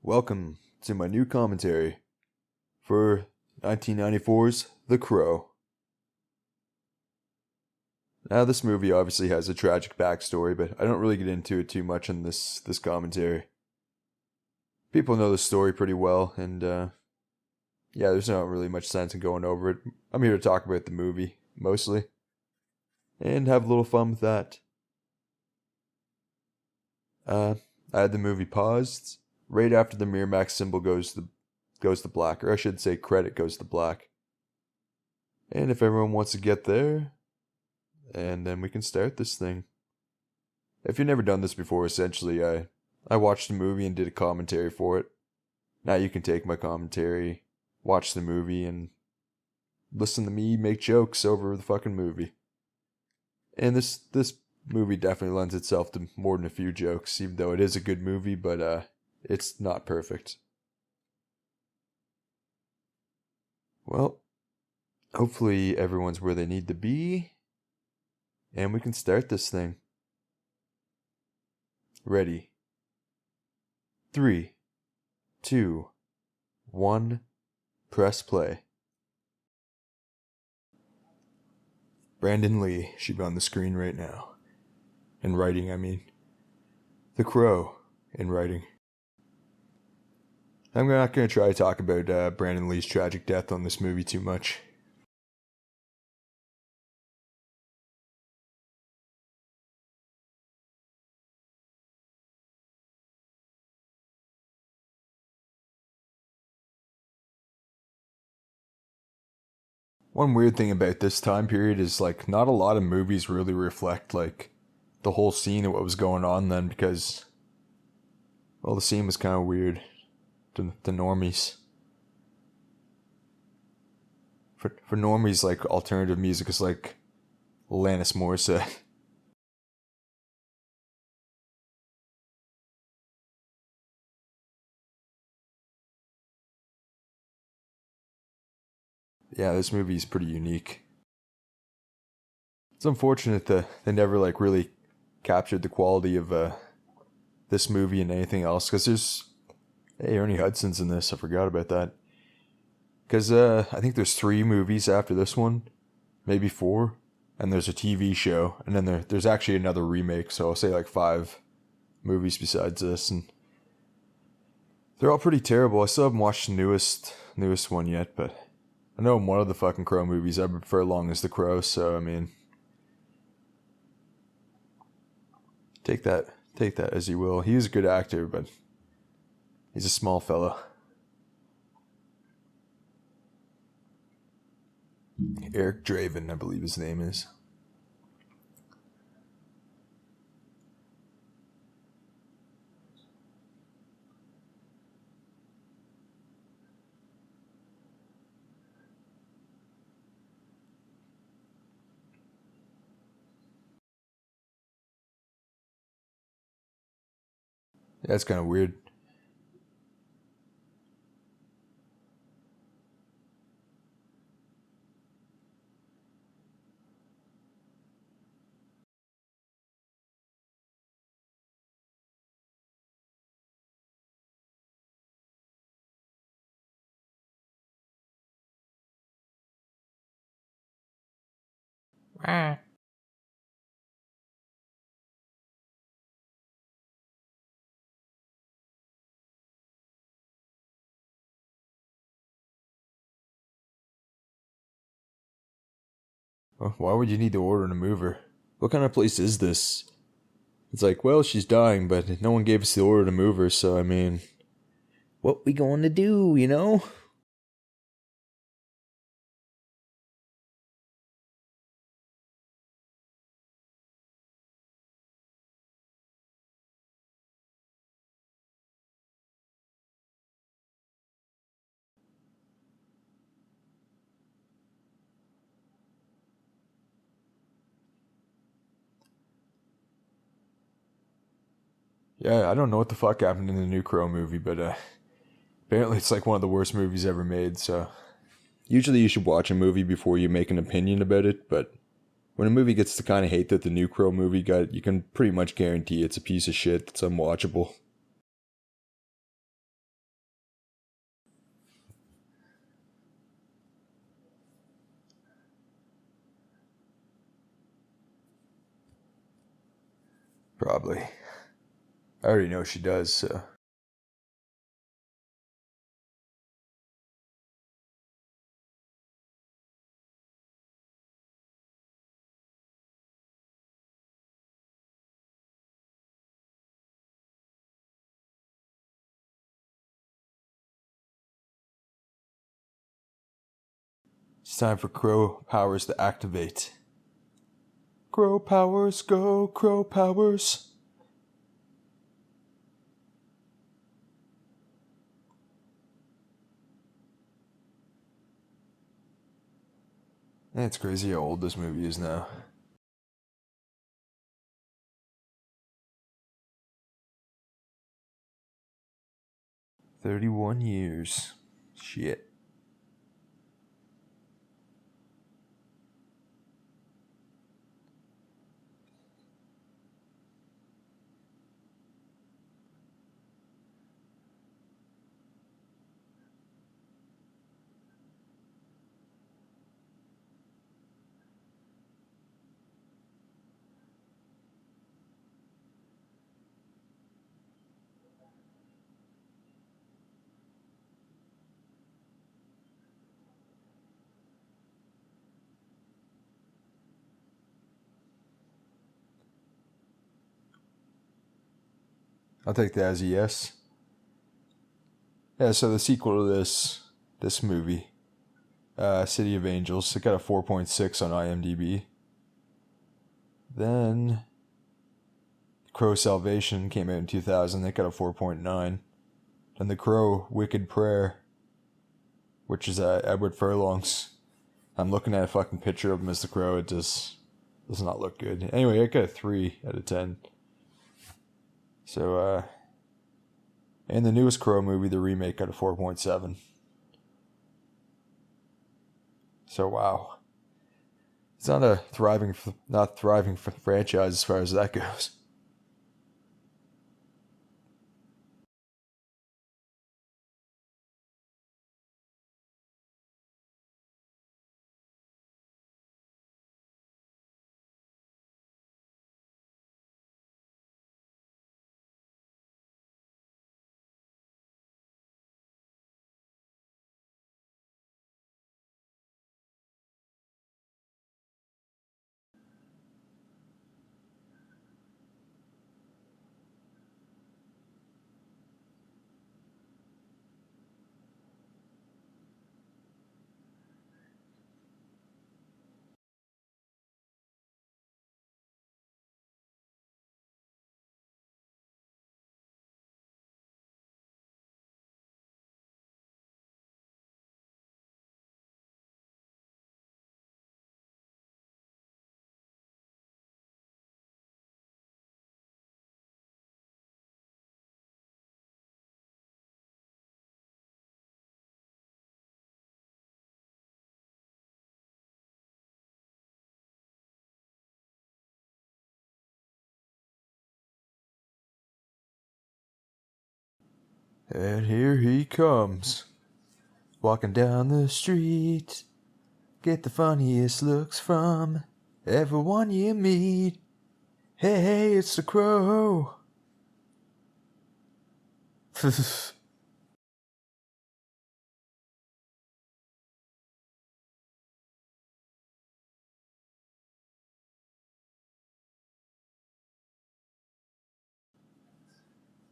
Welcome to my new commentary for 1994's The Crow. Now, this movie obviously has a tragic backstory, but I don't really get into it too much in this commentary. People know the story pretty well, and there's not really much sense in going over it. I'm here to talk about the movie, mostly, and have a little fun with that. I had the movie paused right after the miramax symbol goes to black, or I should say credit goes to black. And if everyone wants to get there, and then we can start this thing. If you've never done this before, essentially, I watched the movie and did a commentary for it. Now you can take my commentary, watch the movie, and listen to me make jokes over the fucking movie. And this movie definitely lends itself to more than a few jokes, even though it is a good movie, but it's not perfect. Well, hopefully everyone's where they need to be, and we can start this thing. Ready? 3, 2, 1, press play. Brandon Lee should be on the screen right now. In writing, I mean. The Crow in writing. I'm not going to try to talk about Brandon Lee's tragic death on this movie too much. One weird thing about this time period is, not a lot of movies really reflect, the whole scene of what was going on then, because, well, the scene was kind of weird to normies. For normies, alternative music is Alanis Morissette. Yeah, this movie is pretty unique. It's unfortunate that they never really captured the quality of this movie and anything else, because there's Ernie Hudson's in this. I forgot about that. Because I think there's 3 movies after this one, maybe 4, and there's a TV show, and then there's actually another remake. So I'll say 5 movies besides this, and they're all pretty terrible. I still haven't watched the newest one yet, but I know one of the fucking Crow movies I prefer along is The Crow, so I mean, take that as you will. He is a good actor, but he's a small fella. Eric Draven, I believe his name is. That's kind of weird. Well, why would you need to order a mover? What kind of place is this? It's well, she's dying, but no one gave us the order to move her, so I mean, what we going to do, you know? Yeah, I don't know what the fuck happened in the new Crow movie, but apparently it's one of the worst movies ever made, so usually you should watch a movie before you make an opinion about it, but when a movie gets the kind of hate that the new Crow movie got, you can pretty much guarantee it's a piece of shit that's unwatchable. Probably. I already know she does, so. It's time for Crow powers to activate. Crow powers, go Crow powers. It's crazy how old this movie is now. 31 years. Shit. I'll take that as a yes. Yeah, so the sequel to this movie, City of Angels, it got a 4.6 on IMDb. Then Crow Salvation came out in 2000, it got a 4.9. And The Crow Wicked Prayer, which is Edward Furlong's. I'm looking at a fucking picture of him as The Crow, it just does not look good. Anyway, it got a 3 out of 10. So, and the newest Crow movie, the remake, got a 4.7. So, wow. It's not a thriving franchise as far as that goes. And here he comes, walking down the street. Get the funniest looks from everyone you meet. Hey, it's the Crow.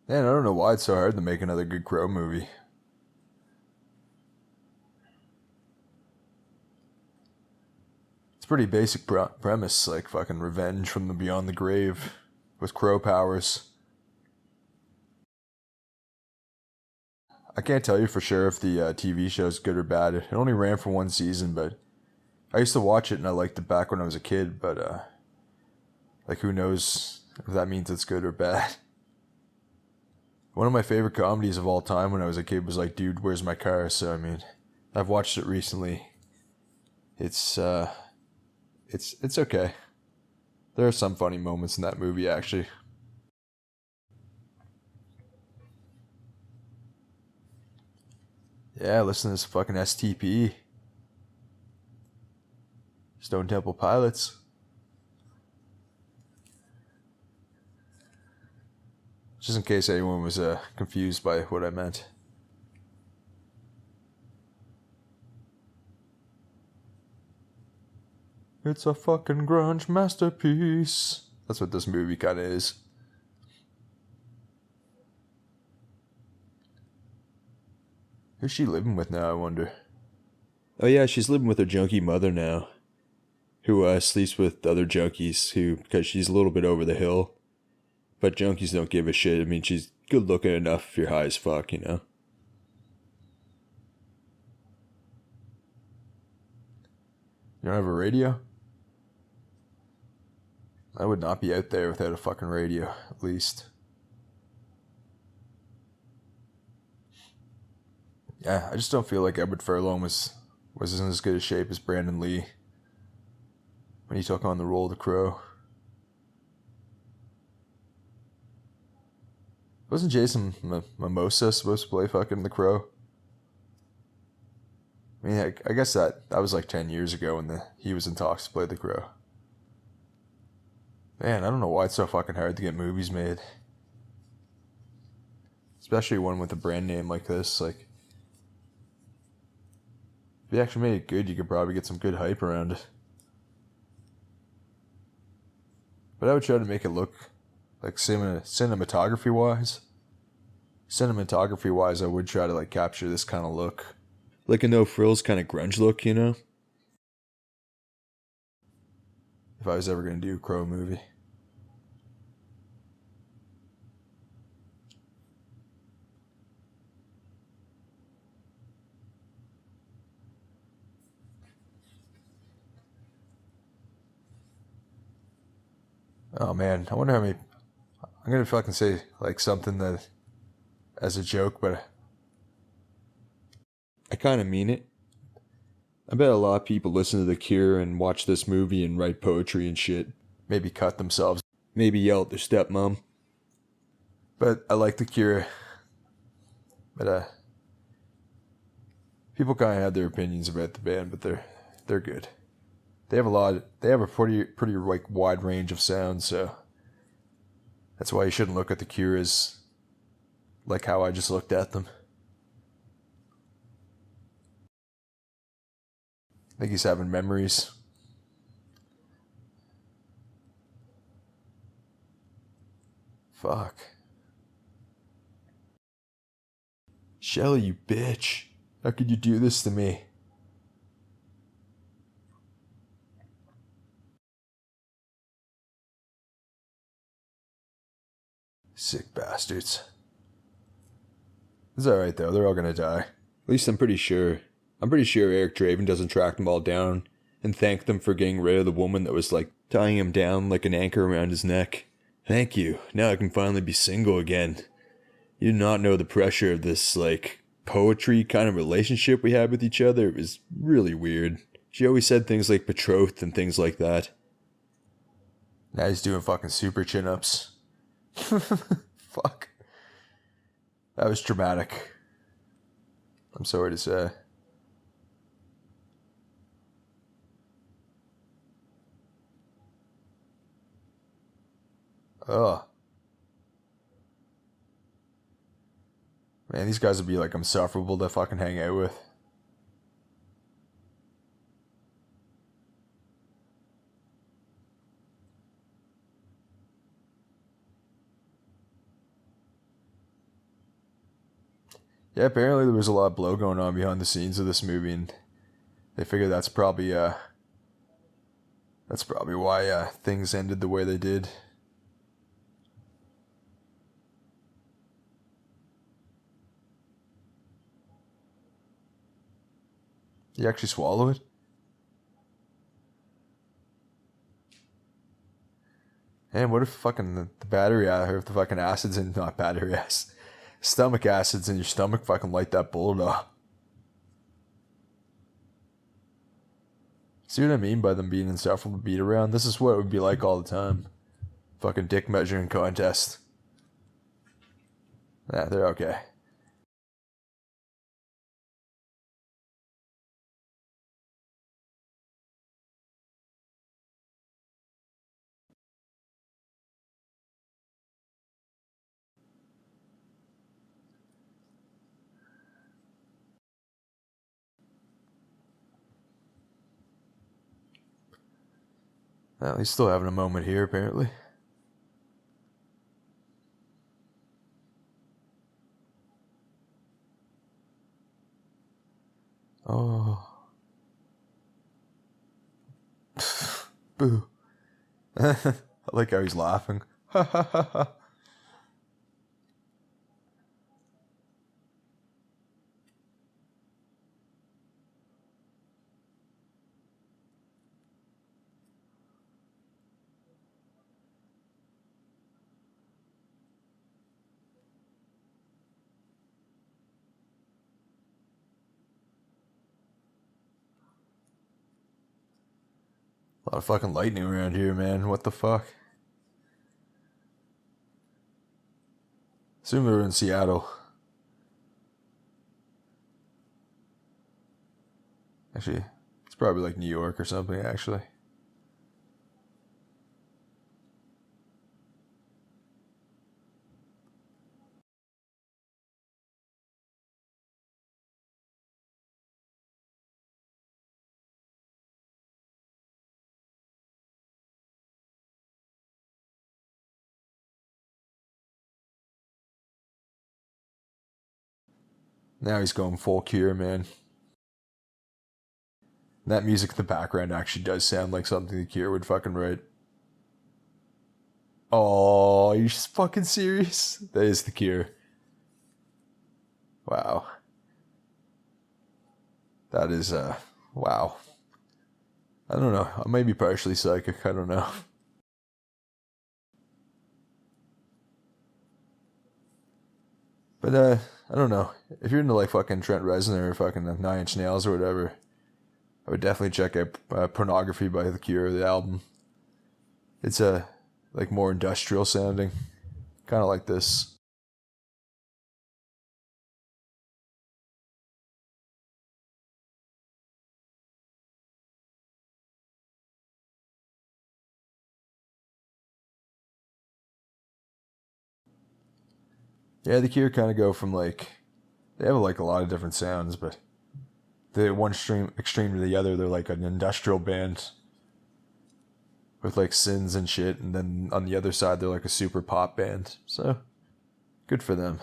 Man, I don't know why it's so hard to make another good Crow movie. It's a pretty basic premise, like fucking revenge from the beyond the grave with Crow powers. I can't tell you for sure if the TV show is good or bad. It only ran for one season, but I used to watch it and I liked it back when I was a kid, but like who knows if that means it's good or bad. One of my favorite comedies of all time when I was a kid was like, Dude, Where's My Car? So I mean, I've watched it recently. It's okay. There are some funny moments in that movie, actually. Yeah, listen to this fucking STP. Stone Temple Pilots. Just in case anyone was confused by what I meant. It's a fucking grunge masterpiece. That's what this movie kind of is. Who's she living with now, I wonder? Oh yeah, she's living with her junkie mother now. Who sleeps with other junkies because she's a little bit over the hill. But junkies don't give a shit. I mean, she's good looking enough if you're high as fuck, you know? You don't have a radio? I would not be out there without a fucking radio, at least. Yeah, I just don't feel like Edward Furlong was in as good a shape as Brandon Lee when he took on the role of the Crow. Wasn't Jason Momoa supposed to play fucking the Crow? I mean, I guess that was like 10 years ago when he was in talks to play the Crow. Man, I don't know why it's so fucking hard to get movies made. Especially one with a brand name like this. Like, if you actually made it good, you could probably get some good hype around it. But I would try to make it look like cinematography wise, I would try to like capture this kind of look. Like a no frills kind of grunge look, you know? If I was ever going to do a Crow movie. Oh man, I wonder how many... I'm going to fucking say like something that as a joke, but I kind of mean it. I bet a lot of people listen to The Cure and watch this movie and write poetry and shit. Maybe cut themselves. Maybe yell at their stepmom. But I like The Cure. But people kind of have their opinions about the band, but they're good. They have a pretty like wide range of sounds, so that's why you shouldn't look at The Cure as like how I just looked at them. I think he's having memories. Fuck. Shelly, you bitch. How could you do this to me? Sick bastards. It's alright though, they're all gonna die. At least I'm pretty sure. I'm pretty sure Eric Draven doesn't track them all down and thank them for getting rid of the woman that was like tying him down like an anchor around his neck. Thank you. Now I can finally be single again. You do not know the pressure of this like poetry kind of relationship we had with each other. It was really weird. She always said things like betrothed and things like that. Now he's doing fucking super chin-ups. Fuck. That was traumatic. I'm sorry to say. Ugh. Man, these guys would be like insufferable to fucking hang out with. Yeah, apparently there was a lot of blow going on behind the scenes of this movie, and they figured that's probably why things ended the way they did. You actually swallow it? And what if fucking the battery, or if the fucking acids in, not battery acid, stomach acids in your stomach fucking light that bullet off? See what I mean by them being insufferable to beat around? This is what it would be like all the time. Fucking dick measuring contest. Yeah, they're okay. Well, he's still having a moment here, apparently. Oh. Boo. I like how he's laughing. Ha ha ha ha. A lot of fucking lightning around here, man. What the fuck? Assume we were in Seattle. Actually, it's probably like New York or something, actually. Now he's going full Cure, man. That music in the background actually does sound like something the Cure would fucking write. Oh, are you fucking serious? That is the Cure. Wow. That is, wow. I don't know. I may be partially psychic. I don't know. But, I don't know. If you're into, like, fucking Trent Reznor or fucking Nine Inch Nails or whatever, I would definitely check out Pornography by The Cure, the album. It's, like, more industrial sounding. Kind of like this. Yeah, The Cure kind of go from, like, they have, like, a lot of different sounds, but the one extreme to the other, they're like an industrial band with like sins and shit, and then on the other side they're like a super pop band. So good for them.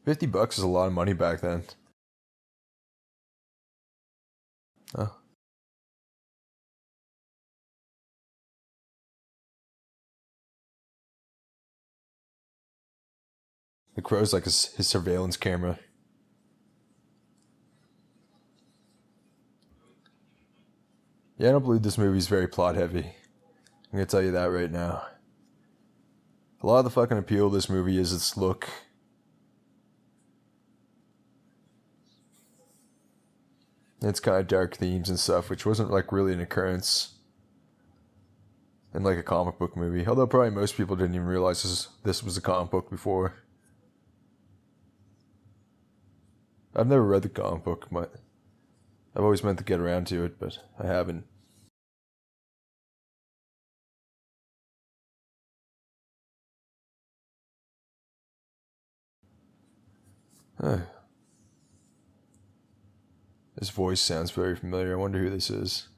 $50 is a lot of money back then. Oh. The Crow's like his surveillance camera. Yeah, I don't believe this movie's very plot heavy. I'm gonna tell you that right now. A lot of the fucking appeal of this movie is its look. It's kind of dark themes and stuff, which wasn't like really an occurrence in like a comic book movie. Although probably most people didn't even realize this was a comic book before. I've never read the comic book, but I've always meant to get around to it, but I haven't. Huh. This voice sounds very familiar. I wonder who this is.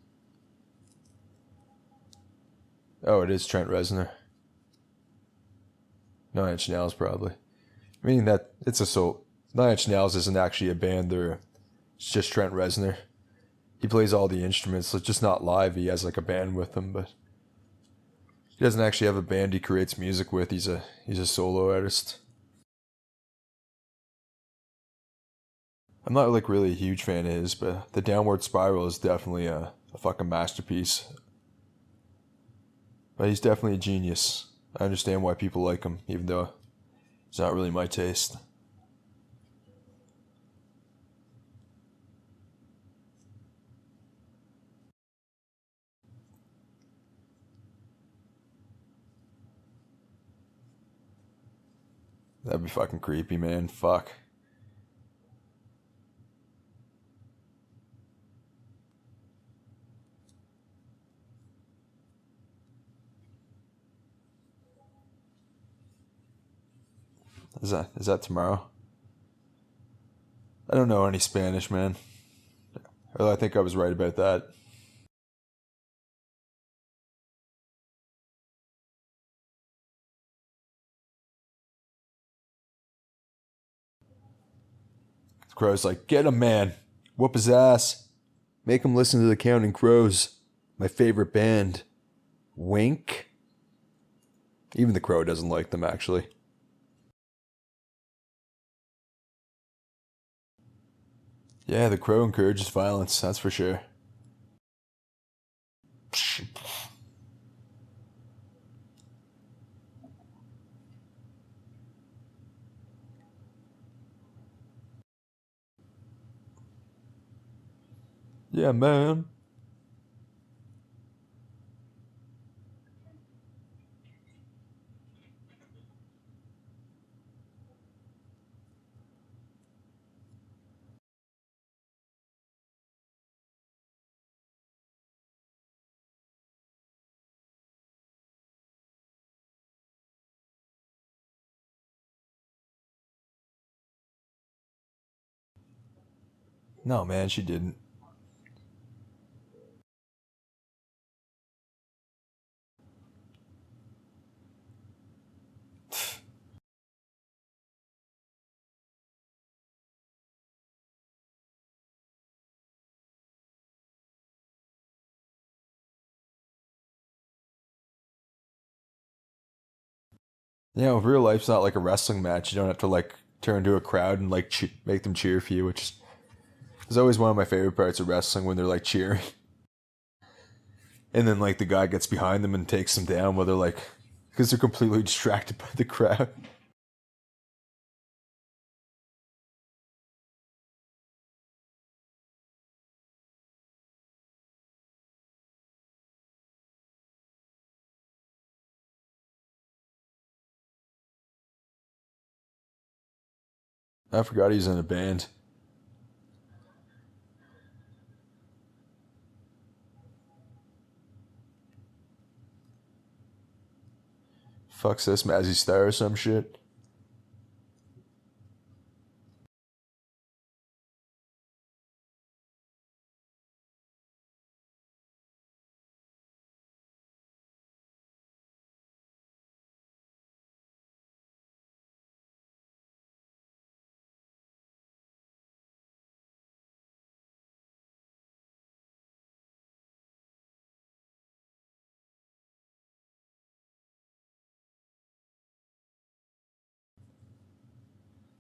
Oh, it is Trent Reznor. Nine Inch Nails, probably. Meaning that it's a soul. Nine Inch Nails isn't actually a band. It's just Trent Reznor. He plays all the instruments. So it's just not live. He has like a band with him, but he doesn't actually have a band he creates music with. He's a solo artist. I'm not like really a huge fan of his, but The Downward Spiral is definitely a fucking masterpiece. But he's definitely a genius. I understand why people like him, even though it's not really my taste. That'd be fucking creepy, man. Fuck. Is that tomorrow? I don't know any Spanish, man. Although I think I was right about that. Crow's like, get him, man. Whoop his ass. Make him listen to the Counting Crows. My favorite band. Wink. Even the Crow doesn't like them, actually. Yeah, the Crow encourages violence, that's for sure. Yeah, man. No, man, she didn't. Real life's not like a wrestling match. You don't have to like turn to a crowd and like make them cheer for you, which is always one of my favorite parts of wrestling when they're like cheering. And then like the guy gets behind them and takes them down while they're like, because they're completely distracted by the crowd. I forgot he's in a band. Fuck this, Mazzy Star or some shit.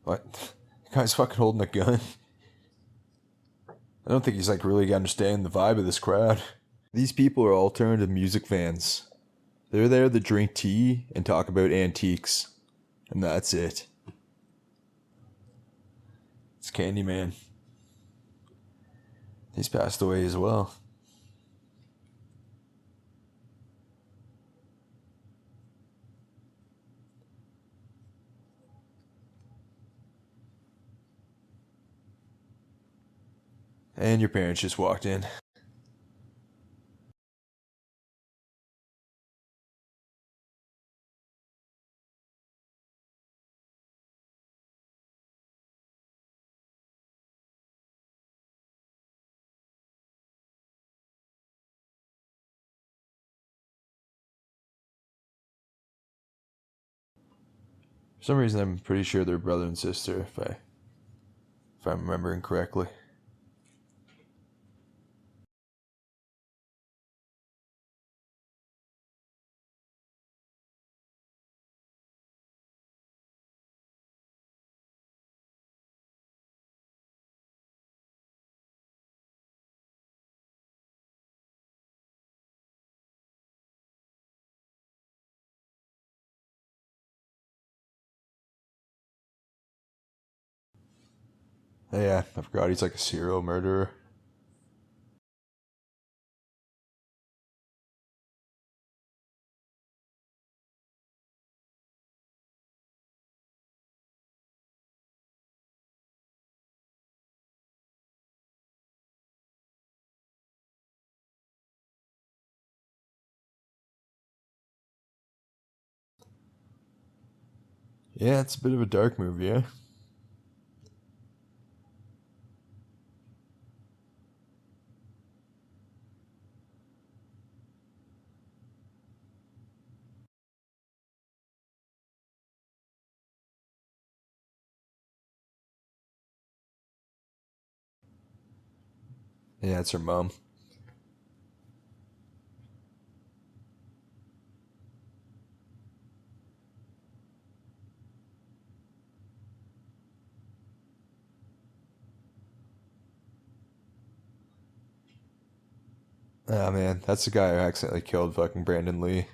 What? The guy's fucking holding a gun. I don't think he's like really understanding the vibe of this crowd. These people are alternative music fans. They're there to drink tea and talk about antiques. And that's it. It's Candyman. He's passed away as well. And your parents just walked in. For some reason, I'm pretty sure they're brother and sister, if I'm remembering correctly. Yeah, I forgot he's like a serial murderer. Yeah, it's a bit of a dark movie, yeah. Yeah, it's her mom. Ah, man, that's the guy who accidentally killed fucking Brandon Lee.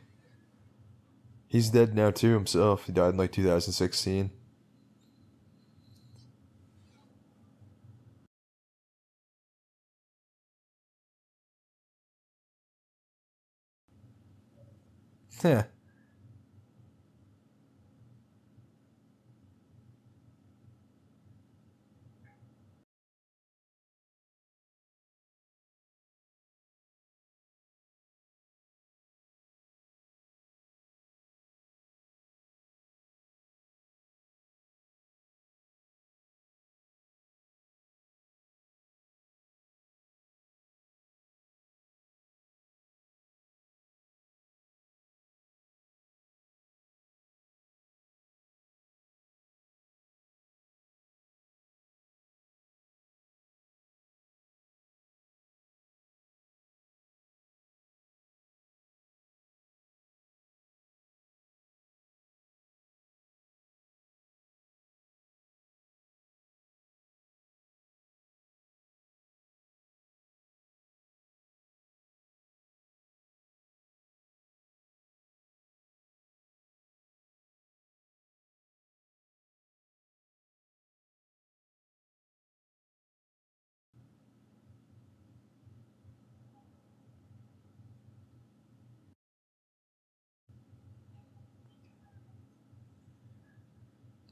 He's dead now too himself. He died in like 2016. Yeah.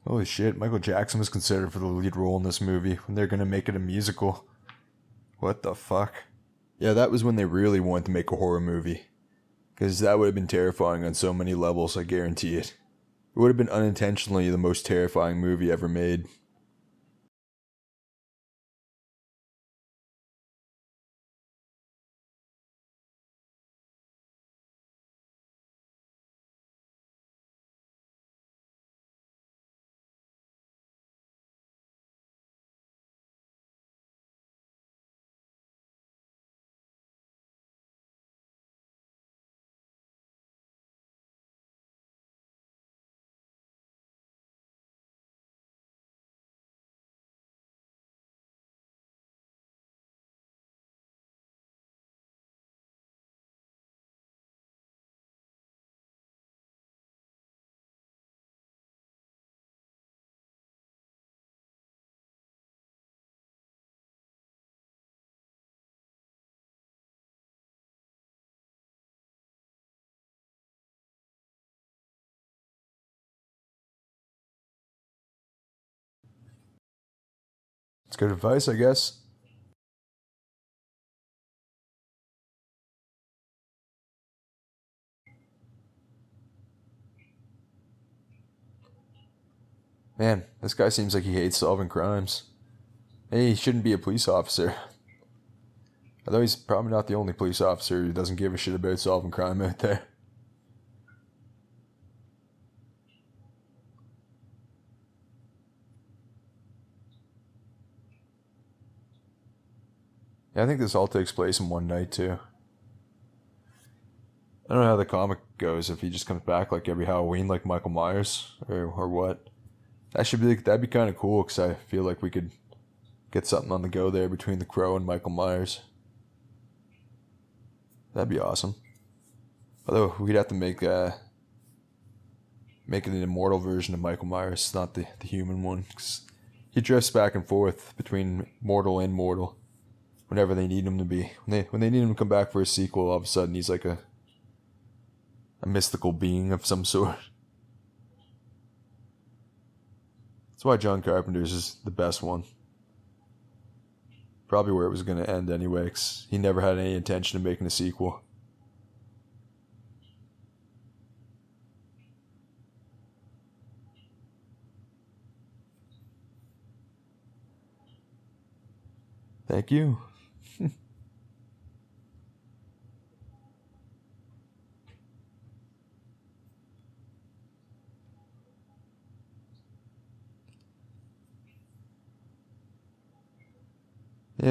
Holy shit, Michael Jackson was considered for the lead role in this movie when they're gonna make it a musical. What the fuck? Yeah, that was when they really wanted to make a horror movie. Because that would have been terrifying on so many levels, I guarantee it. It would have been unintentionally the most terrifying movie ever made. It's good advice, I guess. Man, this guy seems like he hates solving crimes. Hey, he shouldn't be a police officer. Although he's probably not the only police officer who doesn't give a shit about solving crime out there. Yeah, I think this all takes place in one night too. I don't know how the comic goes if he just comes back like every Halloween like Michael Myers or what. That'd be kind of cool because I feel like we could get something on the go there between the Crow and Michael Myers. That'd be awesome. Although we'd have to make it an immortal version of Michael Myers, not the human one. 'Cause he drifts back and forth between mortal and mortal whenever they need him to be. When they need him to come back for a sequel, all of a sudden he's like a mystical being of some sort. That's why John Carpenter's is the best one. Probably where it was going to end anyway, because he never had any intention of making a sequel. Thank you. Yeah,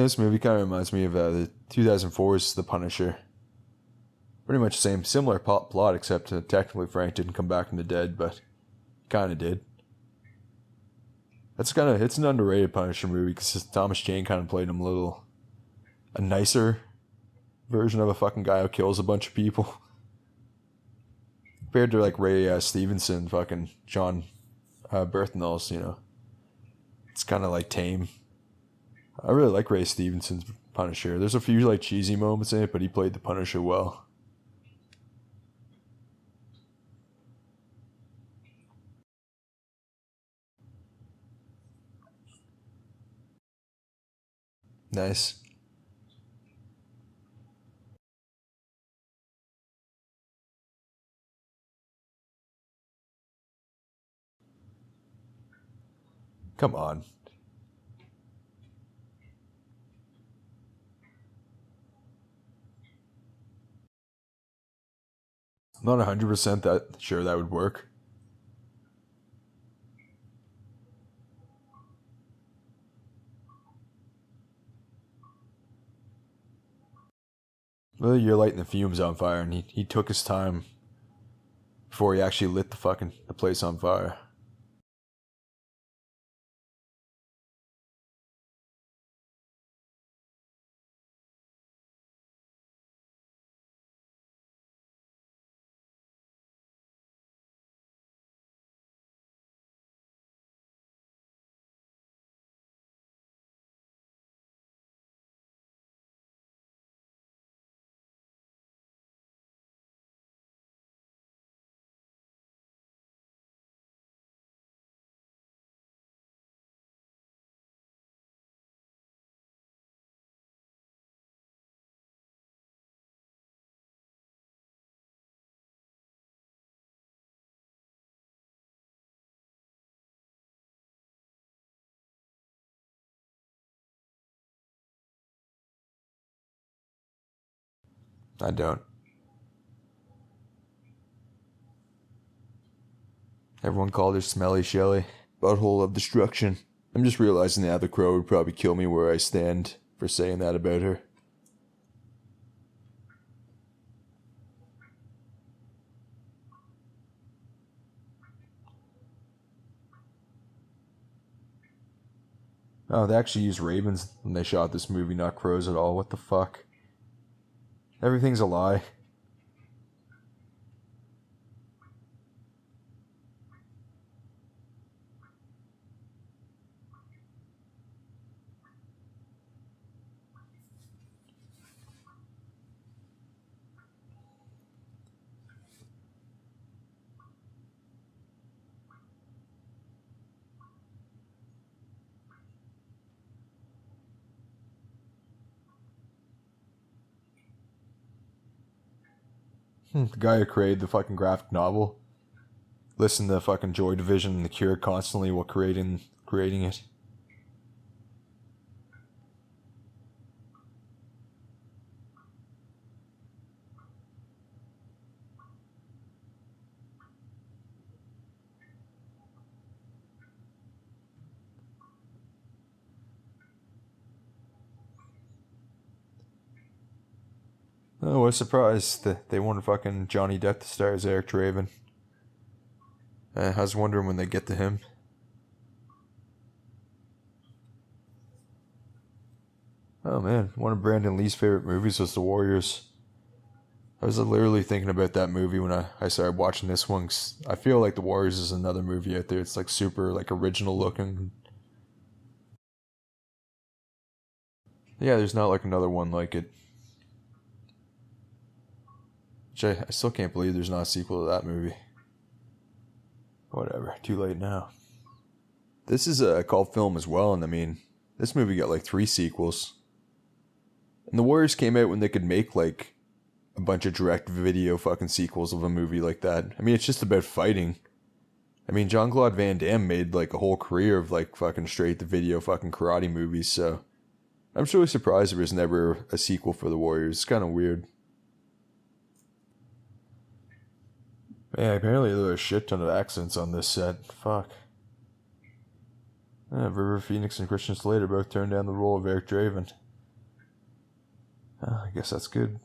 this movie kind of reminds me of the 2004's The Punisher. Pretty much similar plot, except technically Frank didn't come back from the dead, but kind of did. It's an underrated Punisher movie because Thomas Jane kind of played him a nicer version of a fucking guy who kills a bunch of people. Compared to like Ray Stevenson, fucking John Berthnall's, it's kind of like tame. I really like Ray Stevenson's Punisher. There's a few like cheesy moments in it, but he played the Punisher well. Nice. Come on. I'm not 100% sure that would work. Well, you're lighting the fumes on fire, and he took his time before he actually lit the place on fire. I don't. Everyone called her Smelly Shelly. Butthole of destruction. I'm just realizing now the crow would probably kill me where I stand for saying that about her. Oh, they actually used ravens when they shot this movie, not crows at all. What the fuck? Everything's a lie. The guy who created the fucking graphic novel listened to fucking Joy Division and The Cure constantly while creating it. Oh, what a surprise that they wanted fucking Johnny Depp to star as Eric Draven. I was wondering when they get to him. Oh man, one of Brandon Lee's favorite movies was The Warriors. I was literally thinking about that movie when I started watching this one. 'Cause I feel like The Warriors is another movie out there. It's like super like original looking. Yeah, there's not like another one like it. Which I still can't believe there's not a sequel to that movie. Whatever, too late now. This is a cult film as well, and I mean, this movie got like 3 sequels. And The Warriors came out when they could make like a bunch of direct video fucking sequels of a movie like that. I mean, it's just about fighting. I mean, Jean-Claude Van Damme made like a whole career of like fucking straight to video fucking karate movies, so I'm just really surprised there was never a sequel for the Warriors. It's kind of weird. Man, apparently there were a shit ton of accidents on this set. Fuck. River Phoenix and Christian Slater both turned down the role of Eric Draven. I guess that's good.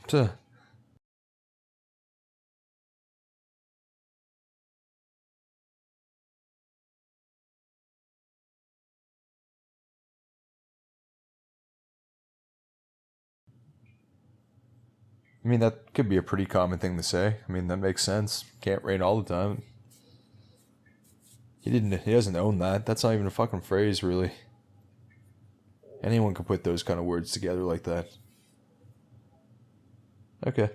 Tuh. I mean, that could be a pretty common thing to say. I mean, that makes sense. Can't rain all the time. He doesn't own that. That's not even a fucking phrase, really. Anyone can put those kind of words together like that. Okay.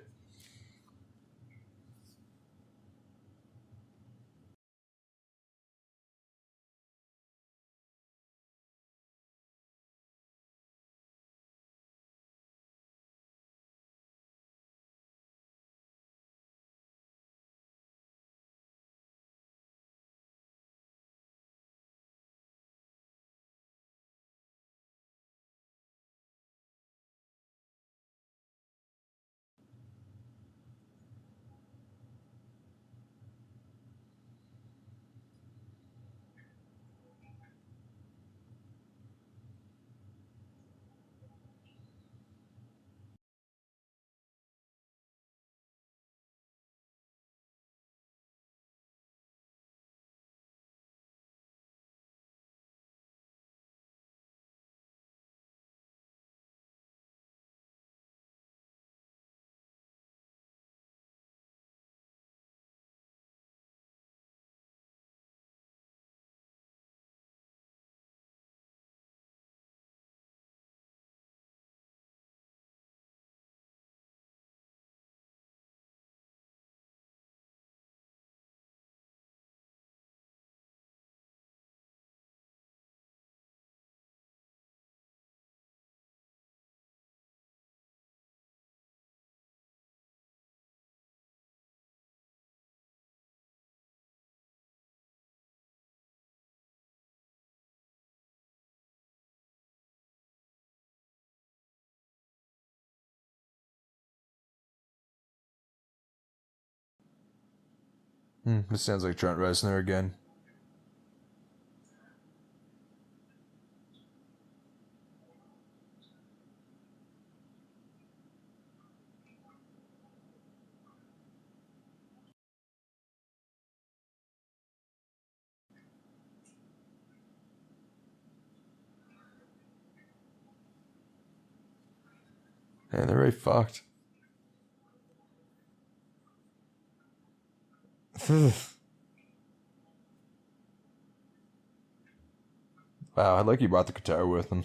This sounds like Trent Reznor again. Man, they're very fucked. Wow, I like he brought the guitar with him.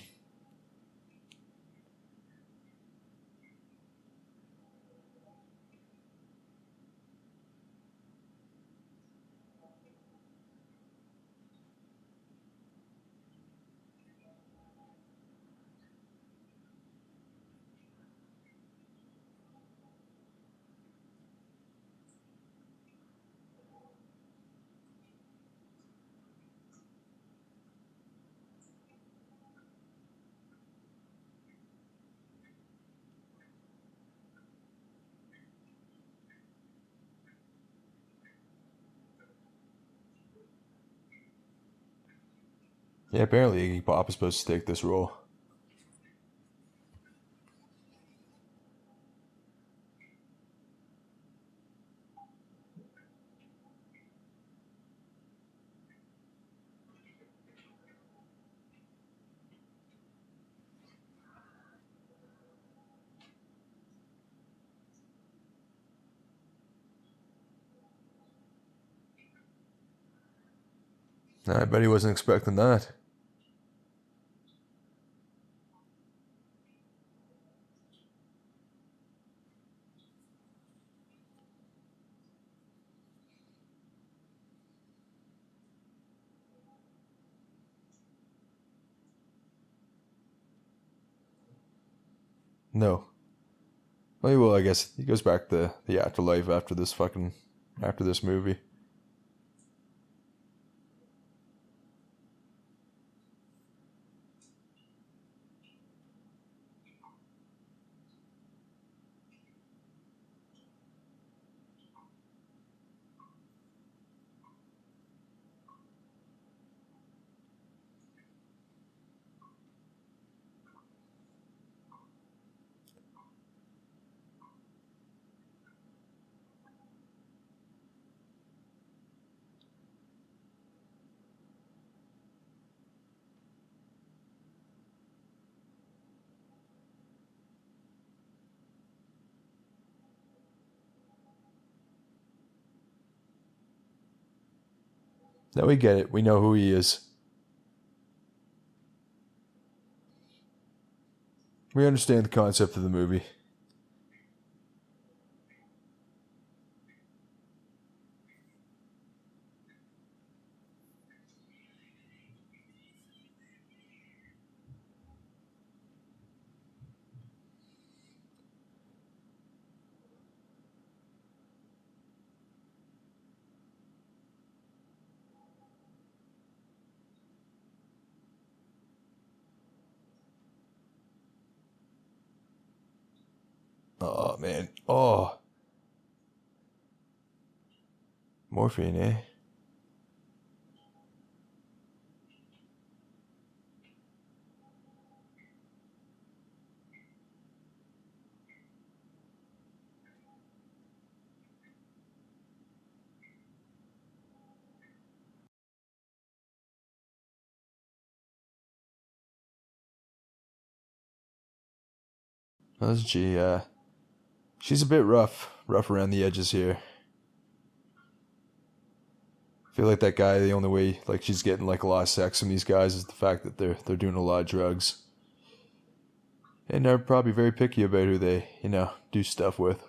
Yeah, apparently Iggy Pop is supposed to take this role. I bet he wasn't expecting that. No. Well, I guess he goes back to the afterlife after this movie. Now we get it. We know who he is. We understand the concept of the movie. Oh, man. Oh. Morphine, eh? Doesn't she, she's a bit rough around the edges here. I feel like that guy, the only way, like, she's getting, like, a lot of sex from these guys is the fact that they're doing a lot of drugs. And they're probably very picky about who they, do stuff with.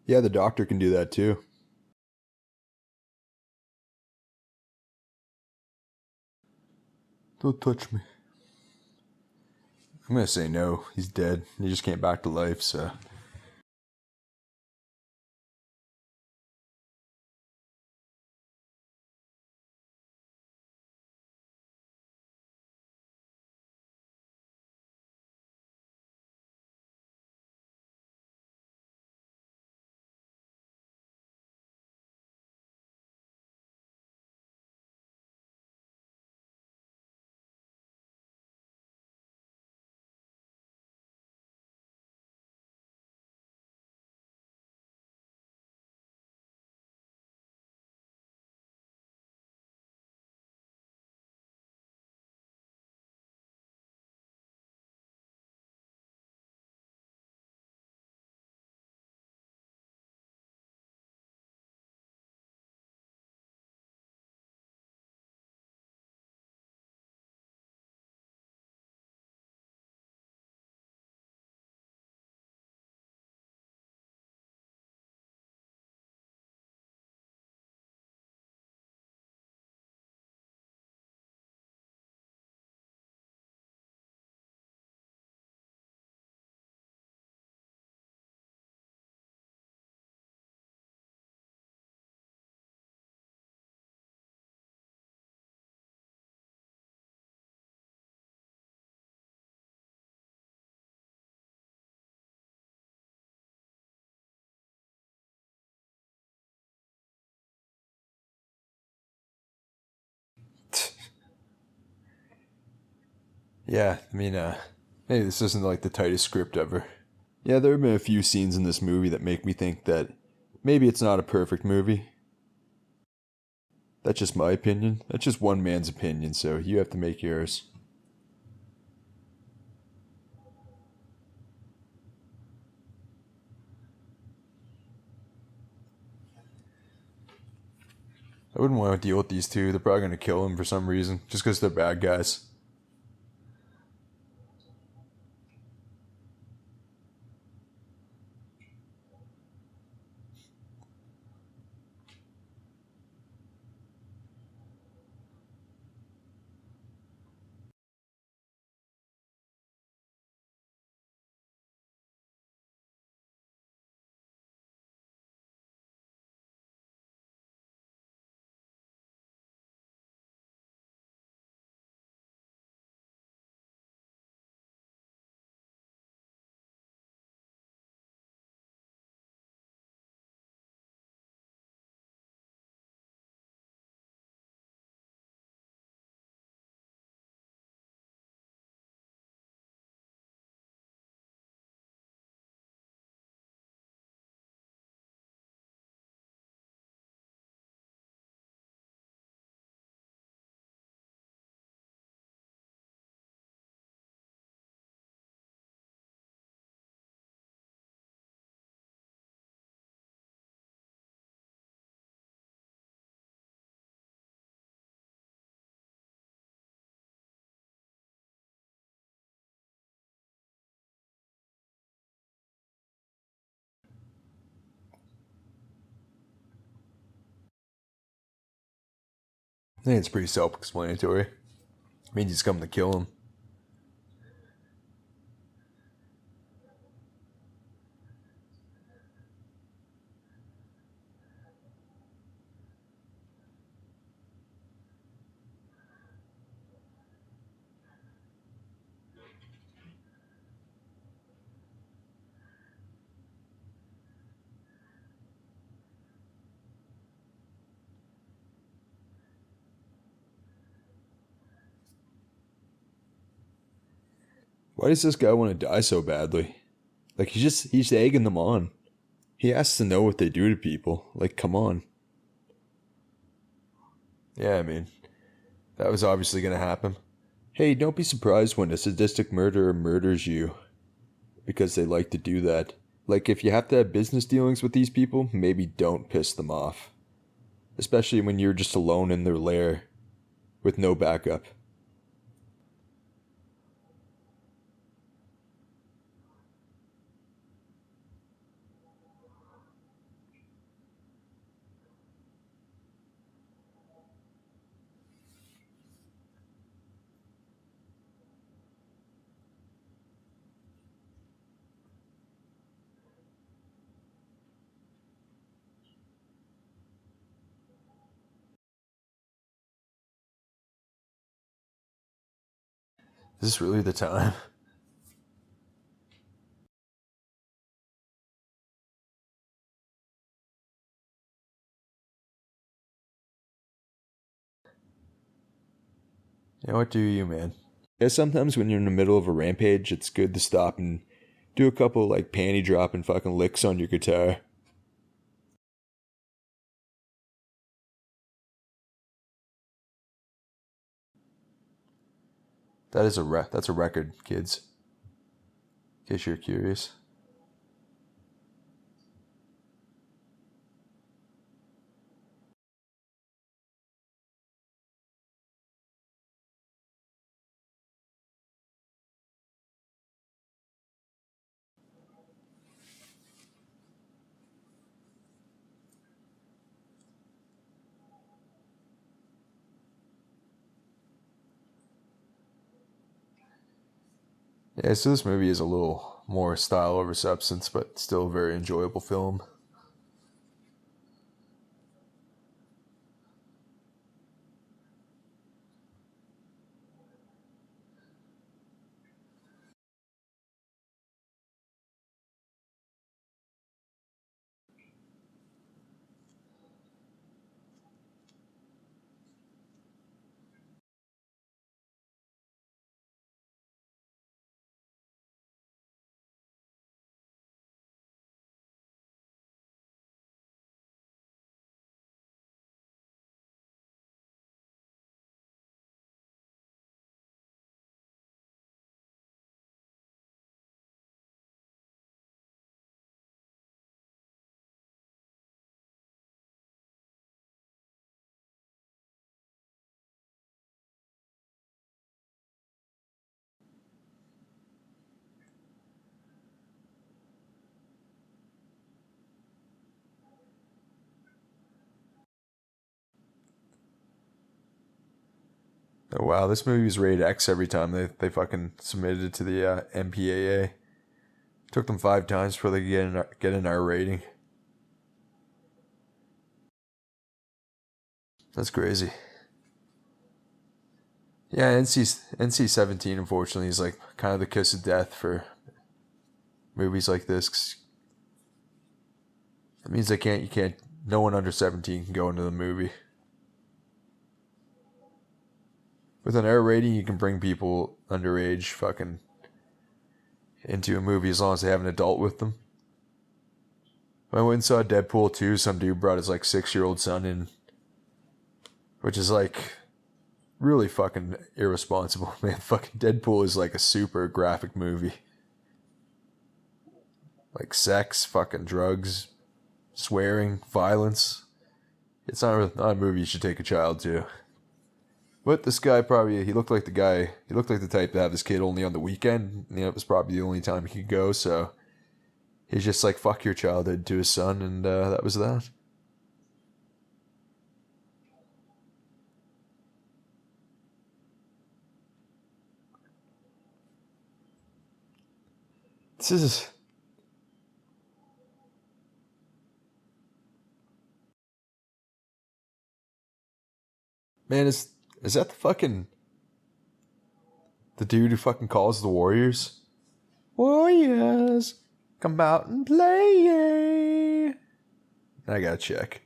Yeah, the doctor can do that too. Don't touch me. I'm gonna say no. He's dead. He just came back to life, so. Yeah, I mean, maybe this isn't like the tightest script ever. Yeah, there have been a few scenes in this movie that make me think that maybe it's not a perfect movie. That's just my opinion. That's just one man's opinion, so you have to make yours. I wouldn't want to deal with these two. They're probably going to kill him for some reason, just because they're bad guys. I think it's pretty self-explanatory. It means he's coming to kill him. Why does this guy want to die so badly? Like he's egging them on. He has to know what they do to people. Like, come on. Yeah, I mean, that was obviously gonna happen. Hey, don't be surprised when a sadistic murderer murders you, because they like to do that. Like, if you have to have business dealings with these people, maybe don't piss them off. Especially when you're just alone in their lair with no backup. Is this really the time? Yeah, what do you, man? Yeah, sometimes when you're in the middle of a rampage, it's good to stop and do a couple like panty dropping fucking licks on your guitar. That's a record, kids. In case you're curious. Yeah, so this movie is a little more style over substance, but still a very enjoyable film. Oh wow, this movie was rated X every time they fucking submitted it to the MPAA. Took them 5 times before they could get an R rating. That's crazy. Yeah, NC-17 unfortunately is like kind of the kiss of death for movies like this. 'Cause it means no one under 17 can go into the movie. With an R rating, you can bring people underage fucking into a movie as long as they have an adult with them. When I went and saw Deadpool 2, some dude brought his like 6-year-old son in, which is like really fucking irresponsible, man. Fucking Deadpool is like a super graphic movie. Like sex, fucking drugs, swearing, violence. It's not a movie you should take a child to. But this guy he looked like the type to have his kid only on the weekend. You know, it was probably the only time he could go, so he's just like, fuck your childhood to his son, and that was that. This is. Man, is that the dude who fucking calls the Warriors? Warriors, come out and play. I gotta check.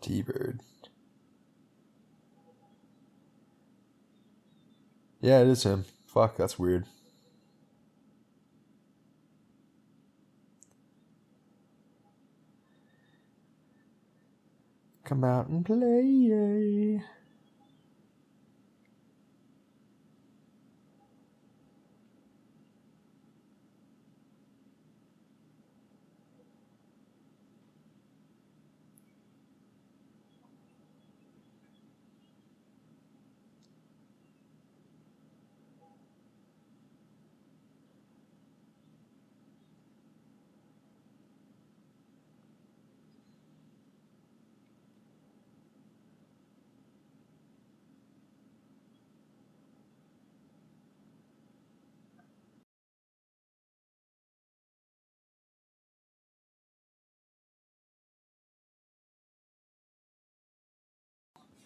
T-Bird. Yeah, it is him. Fuck, that's weird. Come out and play.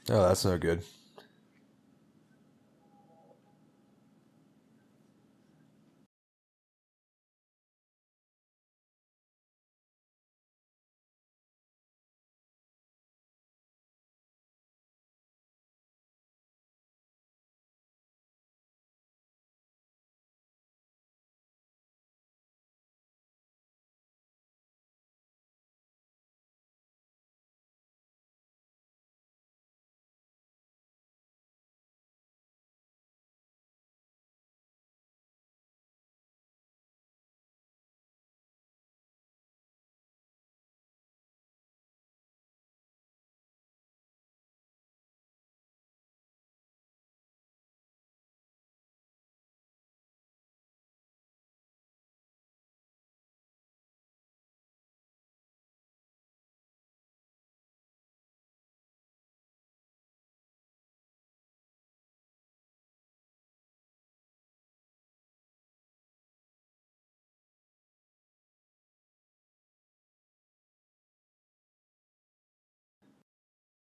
Oh, that's no good.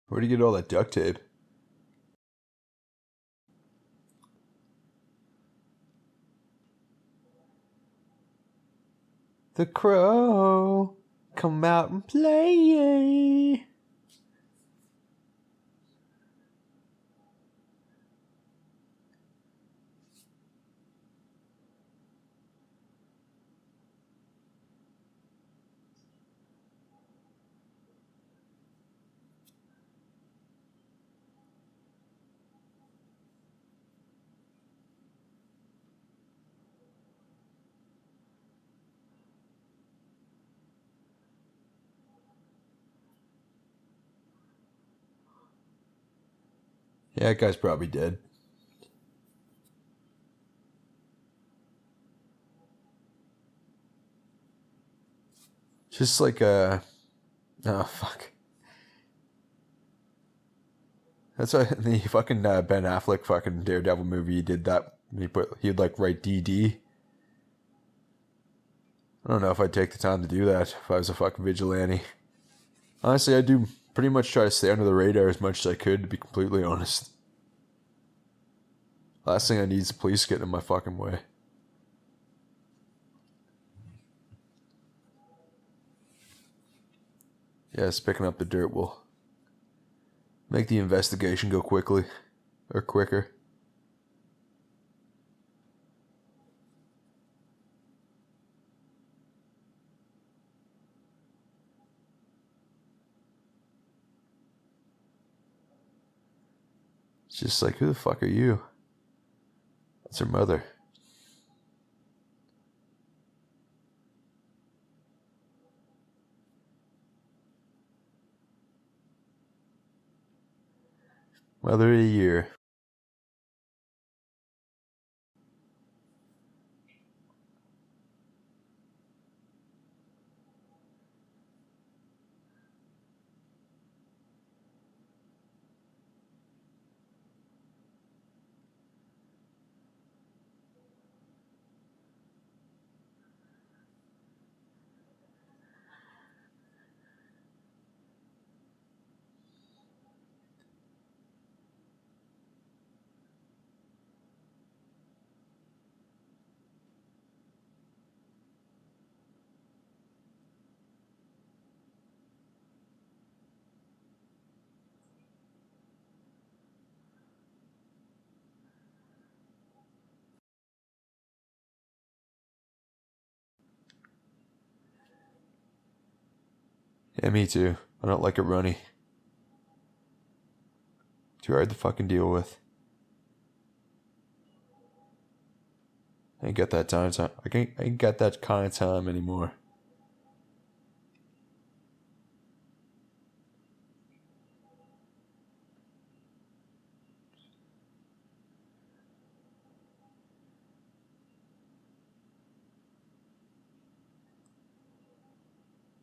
Where'd you get all that duct tape? The crow, come out and play. Yeah, that guy's probably dead. Just like oh fuck. That's why the fucking Ben Affleck fucking Daredevil movie he did that. He'd like write DD. I don't know if I'd take the time to do that if I was a fucking vigilante. Honestly, I do pretty much try to stay under the radar as much as I could, to be completely honest. Last thing I need is the police getting in my fucking way. Yes, picking up the dirt will make the investigation go quickly. Or quicker. It's just like, who the fuck are you? That's her mother. Mother of the year. Yeah, me too. I don't like it runny. Too hard to fucking deal with. I ain't got that time. I ain't got that kind of time anymore.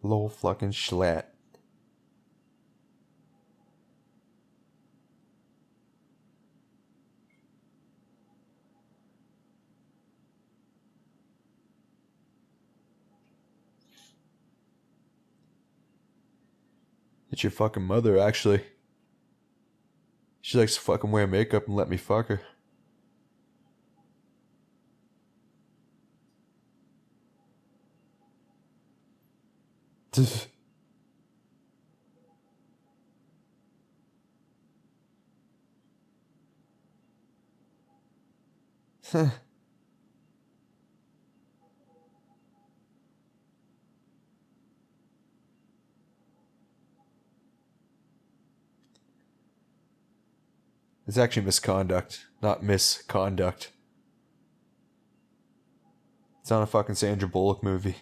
Lol fucking schlatt. It's your fucking mother, actually. She likes to fucking wear makeup and let me fuck her. It's actually misconduct, not misconduct. It's not a fucking Sandra Bullock movie.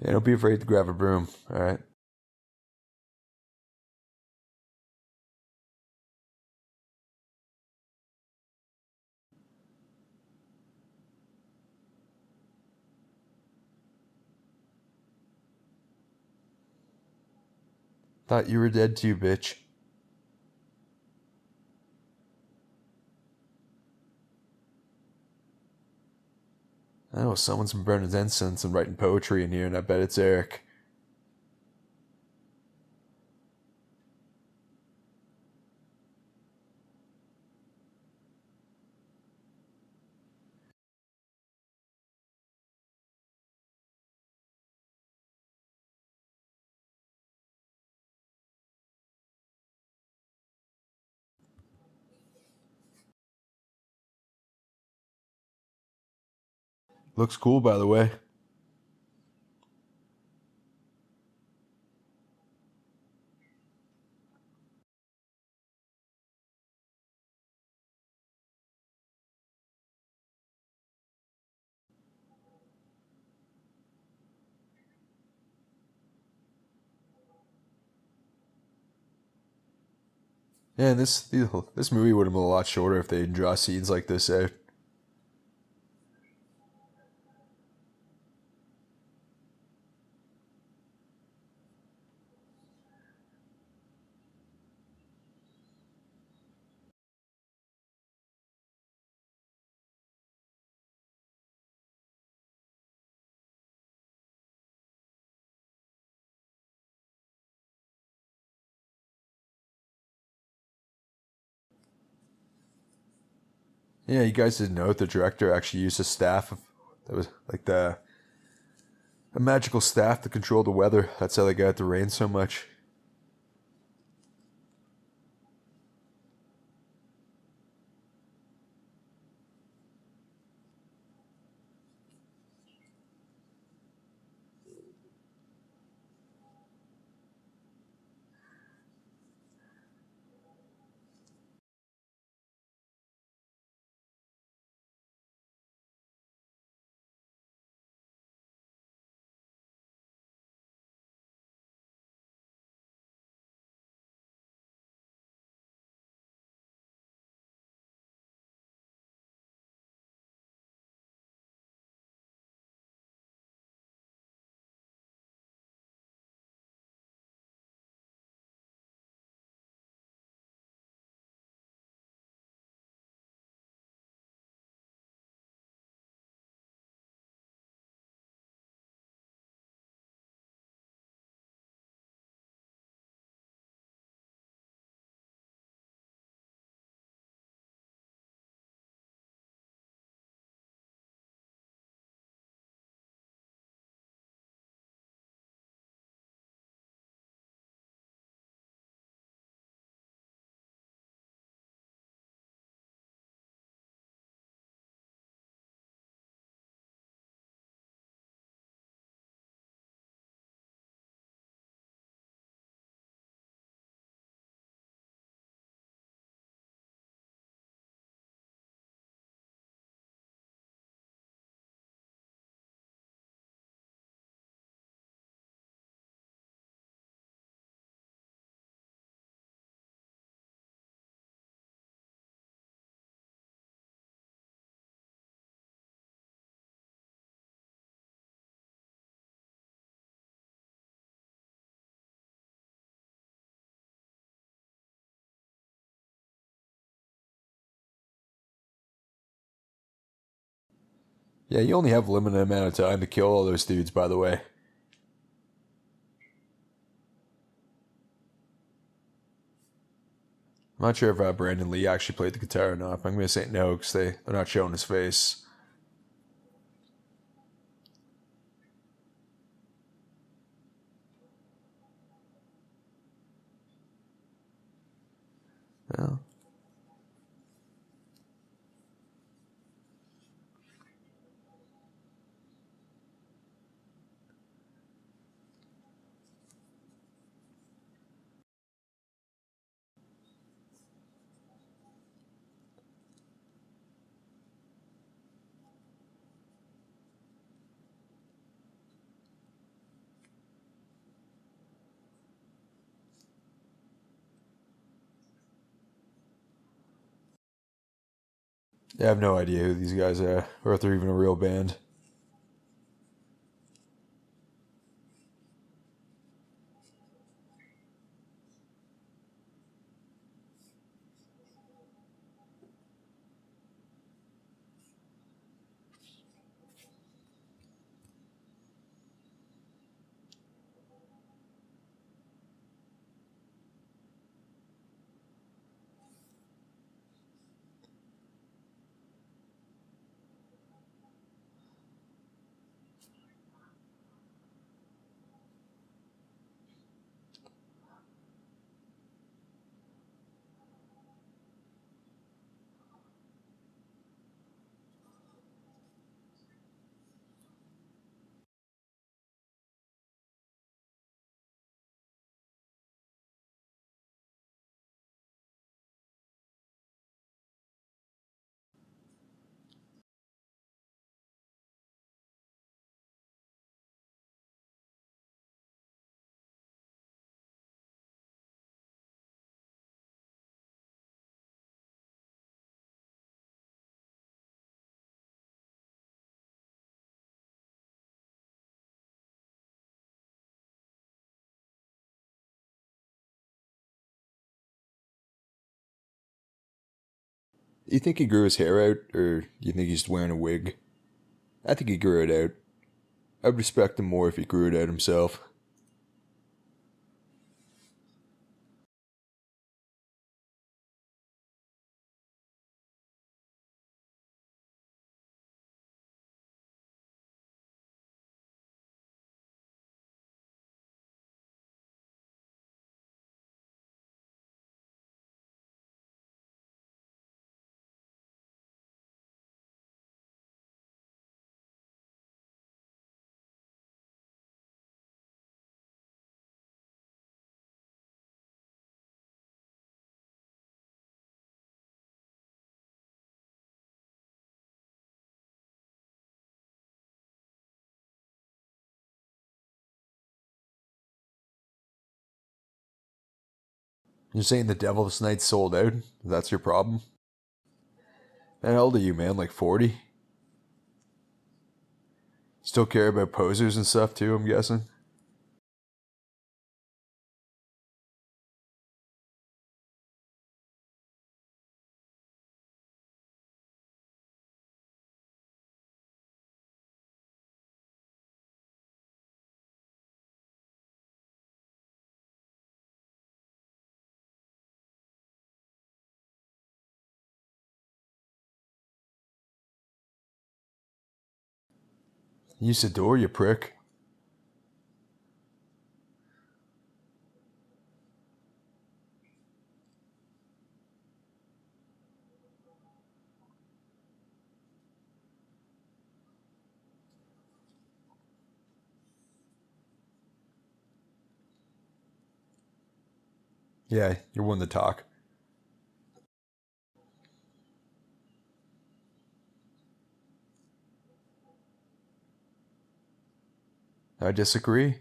Yeah, don't be afraid to grab a broom, alright? Thought you were dead too, bitch. I know someone's been burning incense and writing poetry in here, and I bet it's Eric. Looks cool, by the way. Yeah, this movie would have been a lot shorter if they didn't draw scenes like this out. Yeah, you guys didn't know it. The director actually used a staff that was like a magical staff to control the weather. That's how they got it to rain so much. Yeah, you only have a limited amount of time to kill all those dudes, by the way. I'm not sure if Brandon Lee actually played the guitar or not, but I'm going to say no because they're not showing his face. Well, yeah, I have no idea who these guys are, or if they're even a real band. Do you think he grew his hair out, or do you think he's just wearing a wig? I think he grew it out. I'd respect him more if he grew it out himself. You're saying the Devil's Night sold out? That's your problem? How old are you, man? Like 40? Still care about posers and stuff too, I'm guessing? Usador, you prick. Yeah, you're one to talk. I disagree.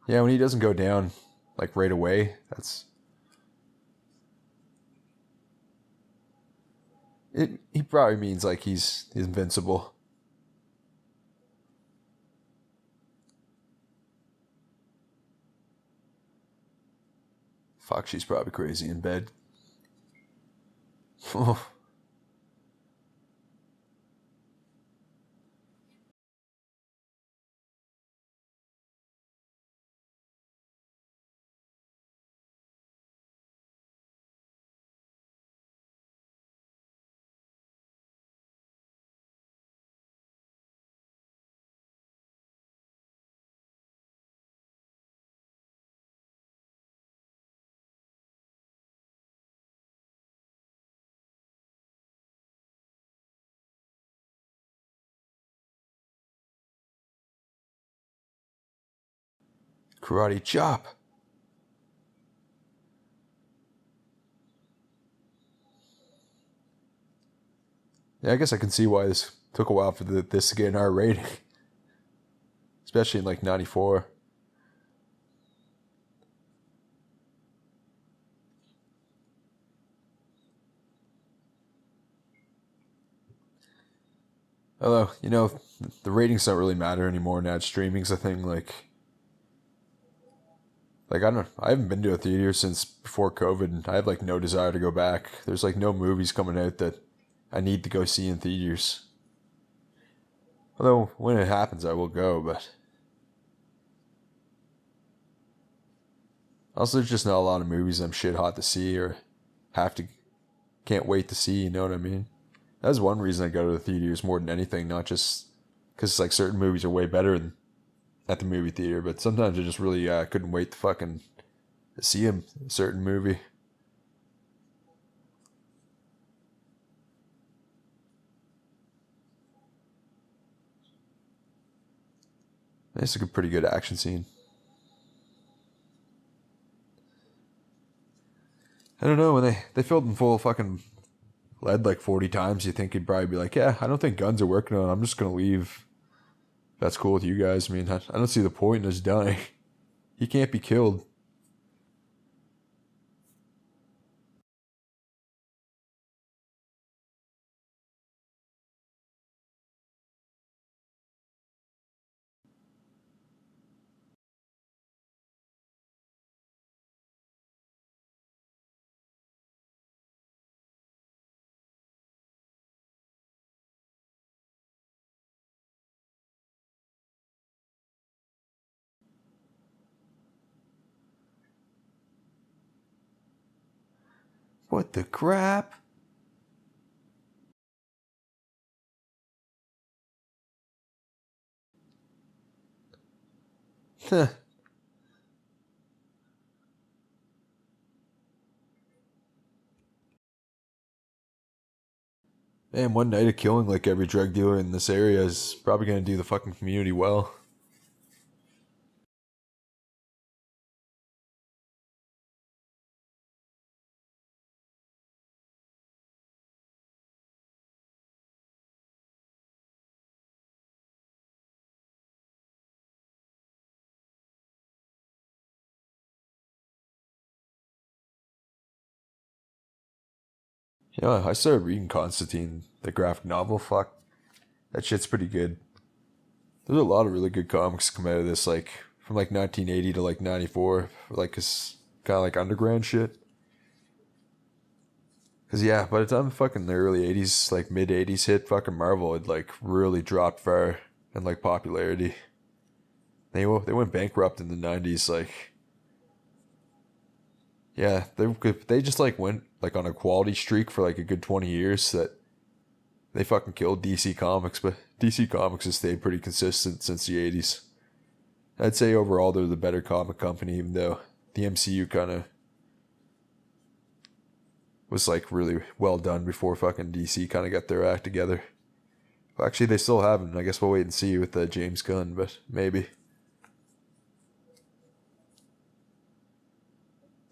Yeah, when he doesn't go down, like right away, that's it. He probably means like he's invincible. Fuck, she's probably crazy in bed. Karate chop. Yeah, I guess I can see why this took a while for this to get an R rating. Especially in like 94. Although, the ratings don't really matter anymore now. Streaming's a thing. Like I haven't been to a theater since before COVID, and I have like no desire to go back. There's like no movies coming out that I need to go see in theaters. Although when it happens, I will go. But also, there's just not a lot of movies I'm shit hot to see or can't wait to see. You know what I mean? That's one reason I go to the theaters more than anything. Not just because like certain movies are way better at the movie theater, but sometimes I just really couldn't wait to fucking see a certain movie. It's like a pretty good action scene. I don't know, when they filled him full of fucking lead like 40 times, you think he'd probably be like, yeah, I don't think guns are working on it. I'm just gonna leave. That's cool with you guys. I mean, I don't see the point in us dying. He can't be killed. What the crap? Huh. Man, one night of killing like every drug dealer in this area is probably gonna do the fucking community well. Yeah, I started reading Constantine, the graphic novel. Fuck, that shit's pretty good. There's a lot of really good comics come out of this, like from like 1980 to like 94, like this kind of like underground shit. Cause yeah, by the time fucking the early 80s, like mid 80s hit, fucking Marvel had like really dropped far in like popularity. They went bankrupt in the 90s. Like yeah, they just like went like on a quality streak for like a good 20 years that they fucking killed DC Comics, but DC Comics has stayed pretty consistent since the 80s. I'd say overall they're the better comic company, even though the MCU kind of was like really well done before fucking DC kind of got their act together. Well, actually, they still haven't. I guess we'll wait and see with James Gunn, but maybe.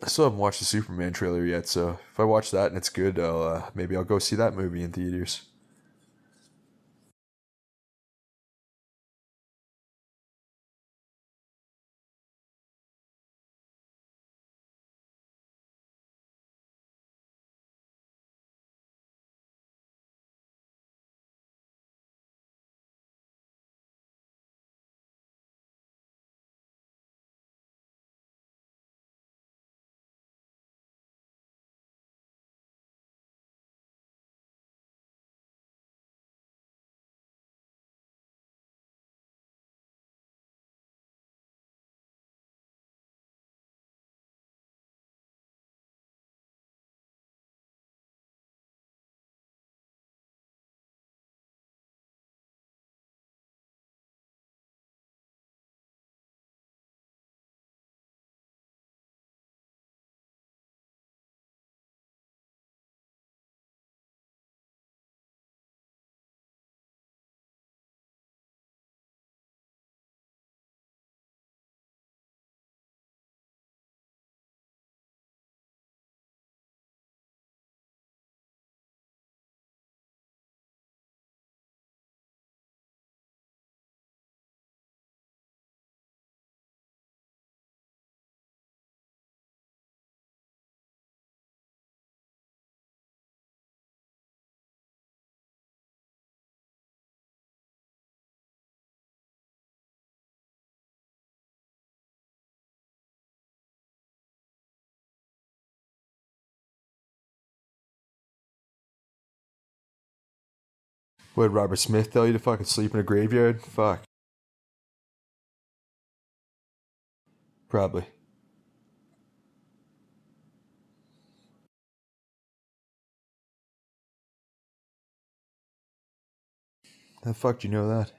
I still haven't watched the Superman trailer yet, so if I watch that and it's good, maybe I'll go see that movie in theaters. What did Robert Smith tell you to fucking sleep in a graveyard? Fuck. Probably. How the fuck do you know that?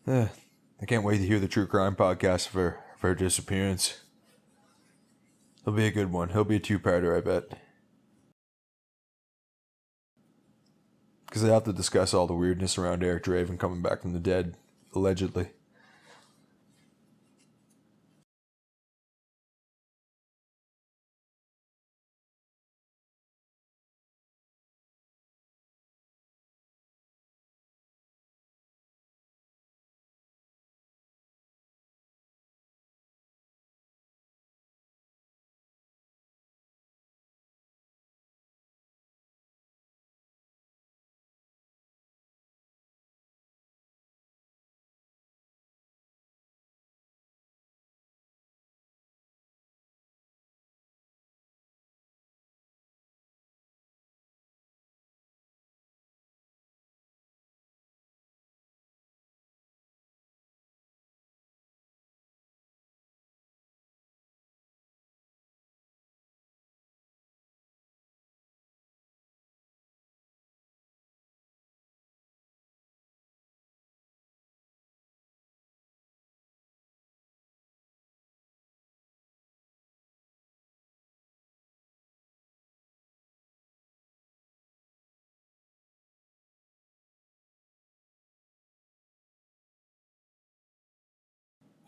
Eh, I can't wait to hear the true crime podcast for her disappearance. It'll be a good one. He'll be a two-parter, I bet. Because they have to discuss all the weirdness around Eric Draven coming back from the dead, allegedly.